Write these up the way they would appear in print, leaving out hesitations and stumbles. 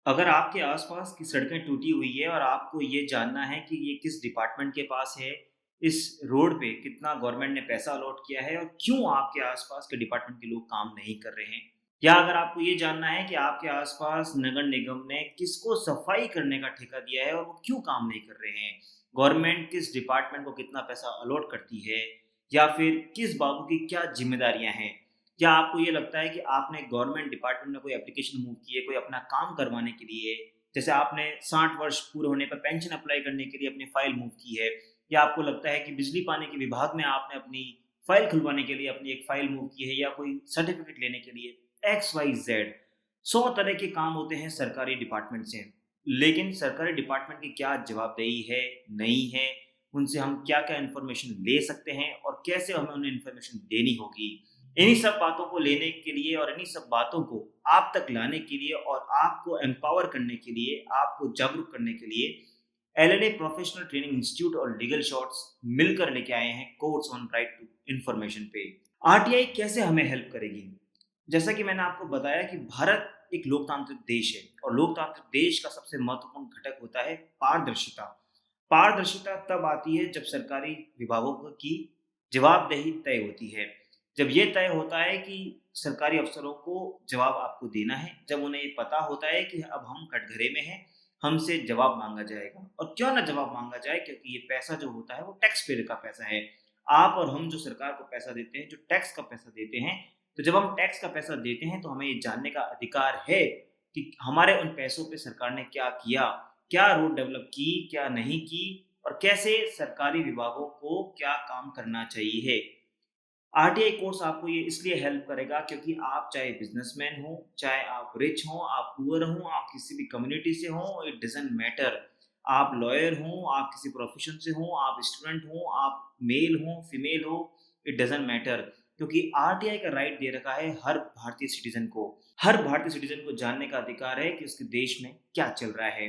अगर आपके आसपास की सड़कें टूटी हुई है और आपको ये जानना है कि ये किस डिपार्टमेंट के पास है, इस रोड पे कितना गवर्नमेंट ने पैसा अलॉट किया है और क्यों आपके आसपास के डिपार्टमेंट के लोग काम नहीं कर रहे हैं, या अगर आपको ये जानना है कि आपके आसपास नगर निगम ने किसको सफाई करने का ठेका दिया है और वो क्यों काम नहीं कर रहे हैं, गवर्नमेंट किस डिपार्टमेंट को कितना पैसा अलॉट करती है, या फिर किस बाबू की क्या जिम्मेदारियां हैं, क्या आपको ये लगता है कि आपने गवर्नमेंट डिपार्टमेंट में कोई एप्लीकेशन मूव की है, कोई अपना काम करवाने के लिए, जैसे आपने 60 वर्ष पूरे होने पर पेंशन अप्लाई करने के लिए अपनी फाइल मूव की है, या आपको लगता है कि बिजली पानी के विभाग में आपने अपनी फाइल खुलवाने के लिए अपनी एक फाइल मूव की है, या कोई सर्टिफिकेट लेने के लिए एक्स वाई जेड 100 तरह के काम होते हैं सरकारी डिपार्टमेंट से। लेकिन सरकारी डिपार्टमेंट की क्या जवाबदेही है, नहीं है, उनसे हम क्या क्या इन्फॉर्मेशन ले सकते हैं और कैसे हमें उन्हें इन्फॉर्मेशन देनी होगी, इन्हीं सब बातों को लेने के लिए और इन्हीं सब बातों को आप तक लाने के लिए और आपको एम्पावर करने के लिए, आपको जागरूक करने के लिए एलएलए प्रोफेशनल ट्रेनिंग इंस्टीट्यूट और लीगल शॉर्ट्स मिलकर लेके आए हैं course on right to information पे। आरटीआई कैसे हमें हेल्प करेगी? जैसा कि मैंने आपको बताया कि भारत एक लोकतांत्रिक देश है और लोकतांत्रिक देश का सबसे महत्वपूर्ण घटक होता है पारदर्शिता। पारदर्शिता तब आती है जब सरकारी विभागों की जवाबदेही तय होती है। जब ये तय होता है कि सरकारी अफसरों को जवाब आपको देना है, जब उन्हें ये पता होता है कि अब हम कटघरे में हैं, हमसे जवाब माँगा जाएगा और क्यों ना जवाब माँगा जाए, क्योंकि ये पैसा जो होता है वो टैक्स पेयर का पैसा है। आप और हम जो सरकार को पैसा देते हैं, जो टैक्स का पैसा देते हैं, तो जब हम टैक्स का पैसा देते हैं तो हमें ये जानने का अधिकार है कि हमारे उन पैसों पे सरकार ने क्या किया, क्या रोड डेवलप की, क्या नहीं की और कैसे सरकारी विभागों को क्या काम करना चाहिए। आरटीआई कोर्स आपको ये इसलिए हेल्प करेगा क्योंकि आप चाहे बिज़नेसमैन हो, चाहे आप रिच हो, आप पुअर हो, आप किसी भी कम्युनिटी से हो, इट डज़न्ट मैटर। आप लॉयर हो, आप किसी प्रोफ़ेशन से हो, आप स्टूडेंट हो, आप मेल हो, फीमेल हो, इट डज़न्ट मैटर, क्योंकि आरटीआई का राइट दे रखा है हर भारतीय सिटीज़न को। हर भारतीय सिटीज़न को जानने का अधिकार है कि उसके देश में क्या चल रहा है।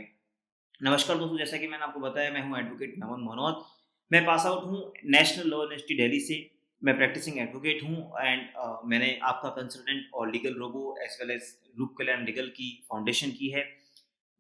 नमस्कार दोस्तों, जैसा कि मैंने आपको बताया, मैं हूँ एडवोकेट नमन मोहनोद। मैं पास आउट हूँ नेशनल लॉ यूनिवर्सिटी दिल्ली से। मैं प्रैक्टिसिंग एडवोकेट हूँ एंड मैंने आपका कंसल्टेंट और legal robo as well as Roop Kalyan legal की फाउंडेशन की है।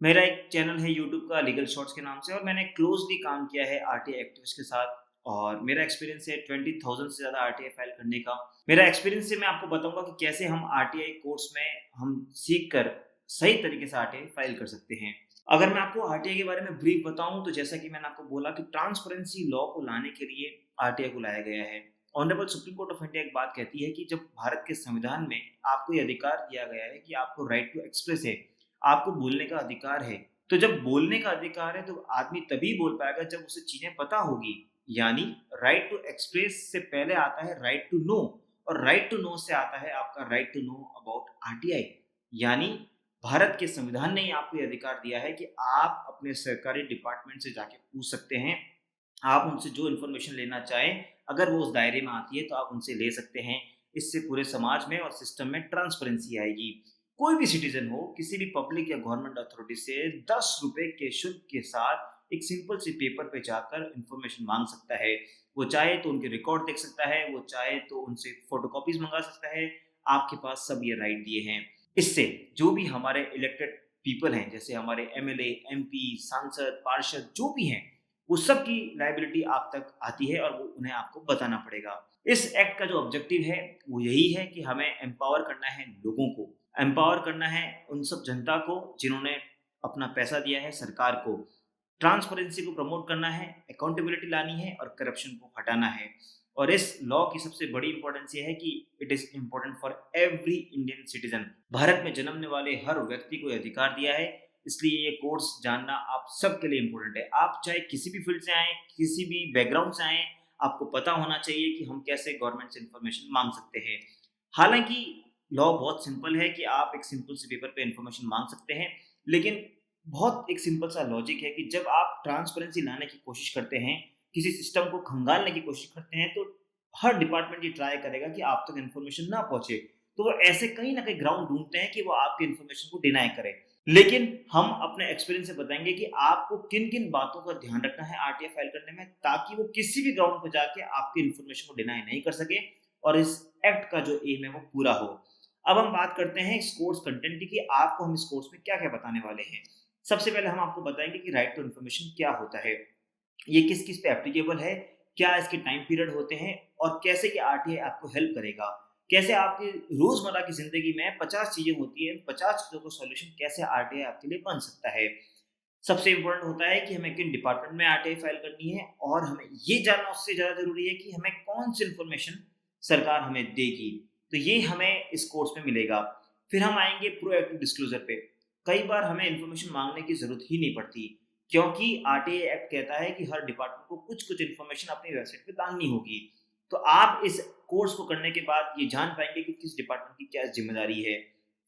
मेरा एक चैनल है यूट्यूब का लीगल शॉर्ट्स के नाम से और मैंने क्लोज़ली काम किया है आरटीआई एक्टिविस्ट के साथ और मेरा एक्सपीरियंस है 20,000 से ज़्यादा आरटीआई फाइल करने का। मेरा एक्सपीरियंस से मैं आपको बताऊँगा कि कैसे हम आरटीआई कोर्स में हम सीख कर सही तरीके से आरटीआई फाइल कर सकते हैं। अगर मैं आपको आरटीआई के बारे में ब्रीफ बताऊँ तो जैसा कि मैंने आपको बोला कि ट्रांसपेरेंसी लॉ को लाने के लिए आरटीआई को लाया गया है। Honourable supreme court of India एक बात कहती है कि जब भारत के संविधान में आपको ये अधिकार दिया गया है कि आपको राइट टू एक्सप्रेस है, आपको बोलने का अधिकार है। तो जब बोलने का अधिकार है तो आदमी तभी बोल पाएगा जब उसे चीज़ें पता होगी। यानी राइट टू एक्सप्रेस से पहले आता है राइट टू नो और राइट टू नो से आता है आपका right to know about RTI. यानी भारत के संविधान ने ही आपको ये अधिकार दिया है कि आप अपने सरकारी डिपार्टमेंट से जाके पूछ सकते हैं। आप उनसे जो इन्फॉर्मेशन लेना चाहें, अगर वो उस दायरे में आती है तो आप उनसे ले सकते हैं। इससे पूरे समाज में और सिस्टम में ट्रांसपेरेंसी आएगी। कोई भी सिटीज़न हो, किसी भी पब्लिक या गवर्नमेंट अथॉरिटी से ₹10 के शुल्क के साथ एक सिंपल सी पेपर पे जाकर इन्फॉर्मेशन माँग सकता है। वो चाहे तो उनके रिकॉर्ड देख सकता है, वो चाहे तो उनसे फ़ोटोकॉपीज़ मँगा सकता है। आपके पास सब ये राइट दिए हैं। इससे जो भी हमारे इलेक्टेड पीपल हैं, जैसे हमारे एमएलए, एमपी, सांसद, पार्षद जो भी हैं, वो सब की लायबिलिटी आप तक आती है और वो उन्हें आपको बताना पड़ेगा। इस एक्ट का जो ऑब्जेक्टिव है, वो यही है कि हमें एम्पावर करना है लोगों को, एम्पावर करना है उन सब जनता को जिन्होंने अपना पैसा दिया है सरकार को। ट्रांसपेरेंसी को प्रमोट करना है, अकाउंटेबिलिटी लानी है और करप्शन को हटाना है। और इस लॉ की सबसे बड़ी इंपॉर्टेंस ये है कि it is important for every Indian citizen. Bharat में जन्मने वाले हर व्यक्ति को ये अधिकार दिया है, इसलिए ये कोर्स जानना आप सबके लिए इम्पोर्टेंट है। आप चाहे किसी भी फील्ड से आएँ, किसी भी बैकग्राउंड से आएँ, आपको पता होना चाहिए कि हम कैसे गवर्नमेंट से इन्फॉर्मेशन माँग सकते हैं। हालाँकि लॉ बहुत सिंपल है कि आप एक सिंपल से पेपर पे इन्फॉर्मेशन माँग सकते हैं, लेकिन बहुत एक सिंपल सा लॉजिक है कि जब आप ट्रांसपेरेंसी लाने की कोशिश करते हैं, किसी सिस्टम को खंगालने की कोशिश करते हैं, तो हर डिपार्टमेंट ये ट्राई करेगा कि आप तक इन्फॉर्मेशन ना पहुँचे। तो वो ऐसे कहीं न कहीं ग्राउंड ढूँढते हैं कि वो आपकी इन्फॉर्मेशन को डिनाय करें। लेकिन हम अपने एक्सपीरियंस से बताएँगे कि आपको किन-किन बातों का ध्यान रखना है आरटीआई फाइल करने में, ताकि वो किसी भी ग्राउंड पे जाके आपकी इन्फॉर्मेशन को डिनाय नहीं कर सके और इस एक्ट का जो एम है वो पूरा हो। अब हम बात करते हैं इस कोर्स कंटेंट की कि आपको हम इस कोर्स में क्या-क्या बताने वाले हैं। सबसे पहले हम आपको बताएँगे कि राइट टू इन्फॉर्मेशन क्या होता है? ये किस-किस पे एप्लीकेबल है? क्या इसके टाइम पीरियड होते हैं? और कैसे ये आरटीआई आपको हेल्प करेगा? कैसे आपकी रोज़मर्रा की ज़िंदगी में 50 चीज़ें होती हैं, 50 चीज़ों का सॉल्यूशन कैसे आरटीआई आपके लिए बन सकता है? सबसे इम्पोर्टेंट होता है कि हमें किन डिपार्टमेंट में आरटीआई फाइल करनी है और हमें ये जानना उससे ज़्यादा ज़रूरी है कि हमें कौन-सी इन्फॉर्मेशन सरकार हमें देगी। तो ये हमें इस कोर्स में मिलेगा। फिर हम आएँगे प्रोएक्टिव डिस्क्लोज़र पे। कई बार हमें इन्फॉर्मेशन माँगने की ज़रूरत ही नहीं पड़ती, क्योंकि आरटीआई एक्ट कहता है कि हर डिपार्टमेंट को कुछ-कुछ इन्फॉर्मेशन अपनी वेबसाइट पे डालनी होगी। तो आप इस कोर्स को करने के बाद ये जान पाएँगे कि किस डिपार्टमेंट की क्या ज़िम्मेदारी है।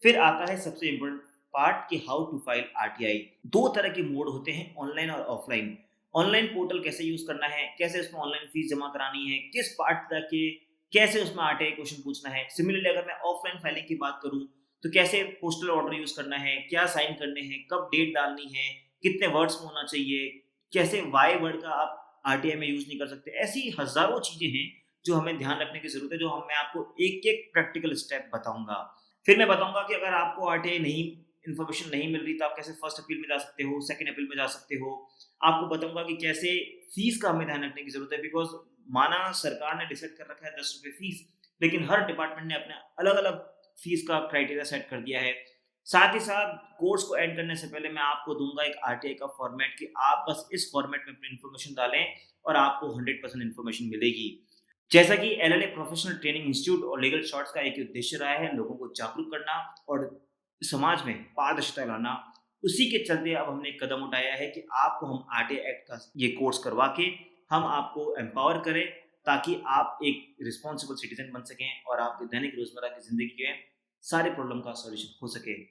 फिर आता है सबसे इम्पोर्टेंट पार्ट कि हाउ टू फाइल आरटीआई। 2 तरह के मोड होते हैं, ऑनलाइन और ऑफलाइन। ऑनलाइन पोर्टल कैसे यूज़ करना है, कैसे उसमें ऑनलाइन फीस जमा करानी है, किस पार्ट तक के कैसे उसमें आरटीआई क्वेश्चन पूछना है। सिमिलरली अगर मैं ऑफलाइन फाइलिंग की बात करूँ, तो कैसे पोस्टल ऑर्डर यूज़ करना है, क्या साइन करने हैं, कब डेट डालनी है, कितने वर्ड्स में होना चाहिए, कैसे वाई वर्ड का आप आरटीआई में यूज़ नहीं कर सकते। ऐसी हज़ारों चीज़ें हैं, जो हमें ध्यान रखने की ज़रूरत है, जो मैं आपको एक-एक प्रैक्टिकल स्टेप बताऊँगा। फिर मैं बताऊँगा कि अगर आपको आरटीआई नहीं इन्फॉर्मेशन नहीं मिल रही, तो आप कैसे फर्स्ट अपील में जा सकते हो, सेकंड अपील में जा सकते हो। आपको बताऊँगा कि कैसे फीस का हमें ध्यान रखने की ज़रूरत है, बिकॉज़ माना सरकार ने डिसाइड कर रखा है ₹10 फीस, लेकिन हर डिपार्टमेंट ने अपना अलग-अलग फीस का क्राइटेरिया सेट कर दिया है। साथ ही साथ कोर्स को एंड करने से पहले मैं आपको दूँगा एक आरटीआई का फॉर्मेट कि आप बस इस फॉर्मेट में अपनी इन्फॉर्मेशन डालें और आपको 100% इन्फॉर्मेशन मिलेगी। जैसा कि एलएलए प्रोफेशनल ट्रेनिंग इंस्टीट्यूट और लीगल शॉर्ट्स का एक ही उद्देश्य रहा है लोगों को जागरूक करना और समाज में पारदर्शिता लाना, उसी के चलते अब हमने एक कदम उठाया है कि आपको हम आरटीआई एक्ट का ये कोर्स करवा के हम आपको एम्पावर करें, ताकि आप एक रिस्पॉन्सिबल सिटीजन बन सकें और आपके दैनिक रोजमर्रा की जिंदगी में सारे प्रॉब्लम का सॉल्यूशन हो सके।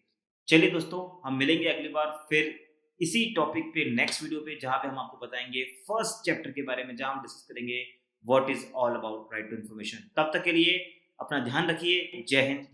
चलिए दोस्तों, हम मिलेंगे अगली बार फिर इसी टॉपिक पे नेक्स्ट वीडियो पे, जहाँ पे हम आपको बताएंगे फर्स्ट चैप्टर के बारे में, जहाँ हम डिस्कस करेंगे what is all about right to information. तब तक के लिए अपना ध्यान रखिए। जय हिंद।